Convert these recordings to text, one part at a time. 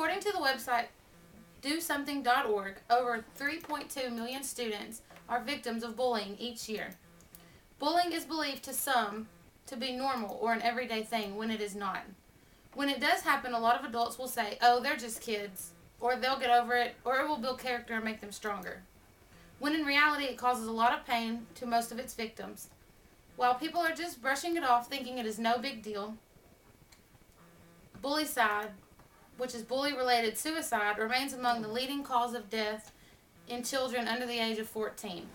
According to the website DoSomething.org, over 3.2 million students are victims of bullying each year. Bullying is believed to some to be normal or an everyday thing when it is not. When it does happen, a lot of adults will say, oh, they're just kids, or they'll get over it, or it will build character and make them stronger. When in reality, it causes a lot of pain to most of its victims. While people are just brushing it off, thinking it is no big deal, bullycide, which is bully-related suicide, remains among the leading cause of death in children under the age of 14.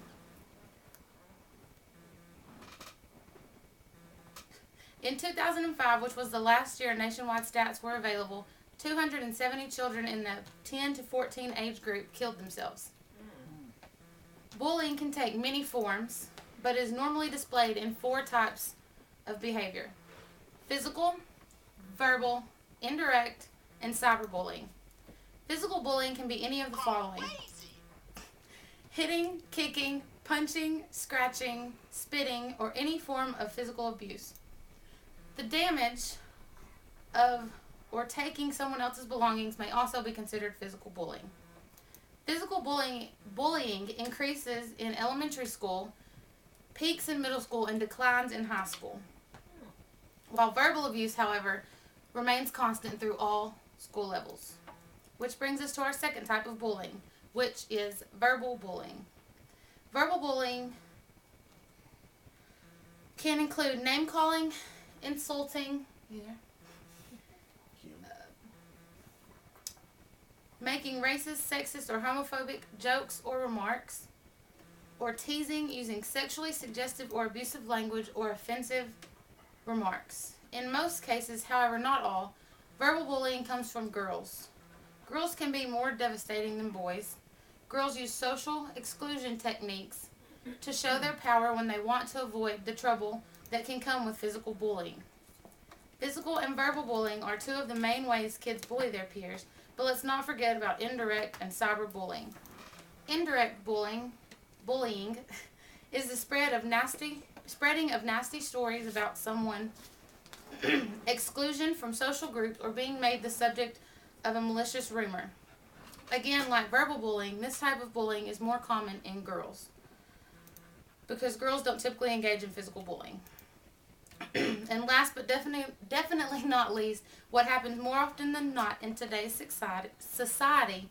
In 2005, which was the last year nationwide stats were available, 270 children in the 10 to 14 age group killed themselves. Bullying can take many forms, but is normally displayed in 4 types of behavior: physical, verbal, indirect, and cyberbullying. Physical bullying can be any of the following: hitting, kicking, punching, scratching, spitting, or any form of physical abuse. The damage of or taking someone else's belongings may also be considered physical bullying. Physical bullying increases in elementary school, peaks in middle school, and declines in high school. While verbal abuse, however, remains constant through all school levels. Which brings us to our second type of bullying, which is verbal bullying. Verbal bullying can include name-calling, insulting, making racist, sexist, or homophobic jokes or remarks, or teasing using sexually suggestive or abusive language or offensive remarks. In most cases, however not all, verbal bullying comes from girls. Girls can be more devastating than boys. Girls use social exclusion techniques to show their power when they want to avoid the trouble that can come with physical bullying. Physical and verbal bullying are 2 of the main ways kids bully their peers, but let's not forget about indirect and cyberbullying. Indirect bullying is the spreading of nasty stories about someone, exclusion from social groups, or being made the subject of a malicious rumor. Again, like verbal bullying, this type of bullying is more common in girls because girls don't typically engage in physical bullying. And last but definitely not least, what happens more often than not in today's society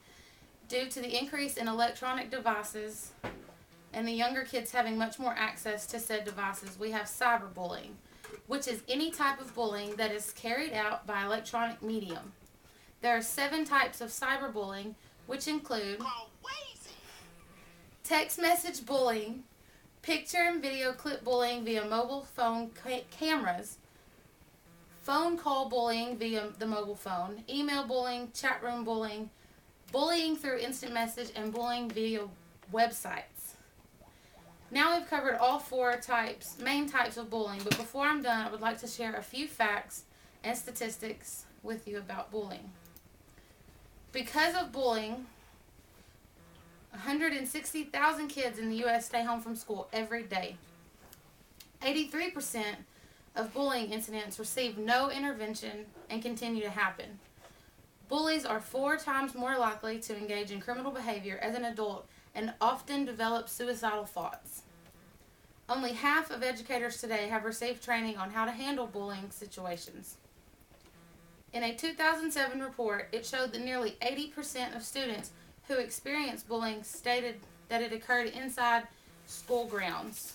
due to the increase in electronic devices and the younger kids having much more access to said devices, we have cyberbullying, which is any type of bullying that is carried out by electronic medium. There are 7 types of cyberbullying, which include text message bullying, picture and video clip bullying via mobile phone cameras, phone call bullying via the mobile phone, email bullying, chat room bullying, bullying through instant message, and bullying via websites. Now we've covered all 4 main types of bullying, but before I'm done, I would like to share a few facts and statistics with you about bullying. Because of bullying, 160,000 kids in the U.S. stay home from school every day. 83% of bullying incidents receive no intervention and continue to happen. Bullies are 4 times more likely to engage in criminal behavior as an adult and often develop suicidal thoughts. Only half of educators today have received training on how to handle bullying situations. In a 2007 report, it showed that nearly 80% of students who experienced bullying stated that it occurred inside school grounds.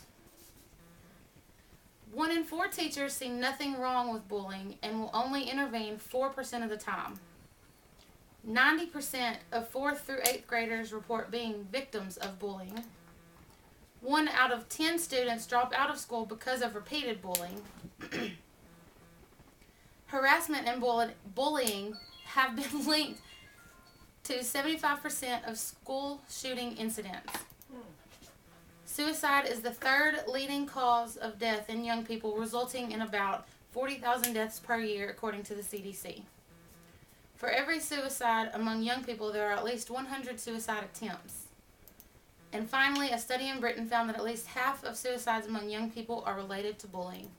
1 in 4 teachers see nothing wrong with bullying and will only intervene 4% of the time. 90% of 4th through 8th graders report being victims of bullying. 1 out of 10 students drop out of school because of repeated bullying. Harassment and bullying have been linked to 75% of school shooting incidents. Suicide is the 3rd leading cause of death in young people, resulting in about 40,000 deaths per year, according to the CDC. For every suicide among young people, there are at least 100 suicide attempts. And finally, a study in Britain found that at least half of suicides among young people are related to bullying.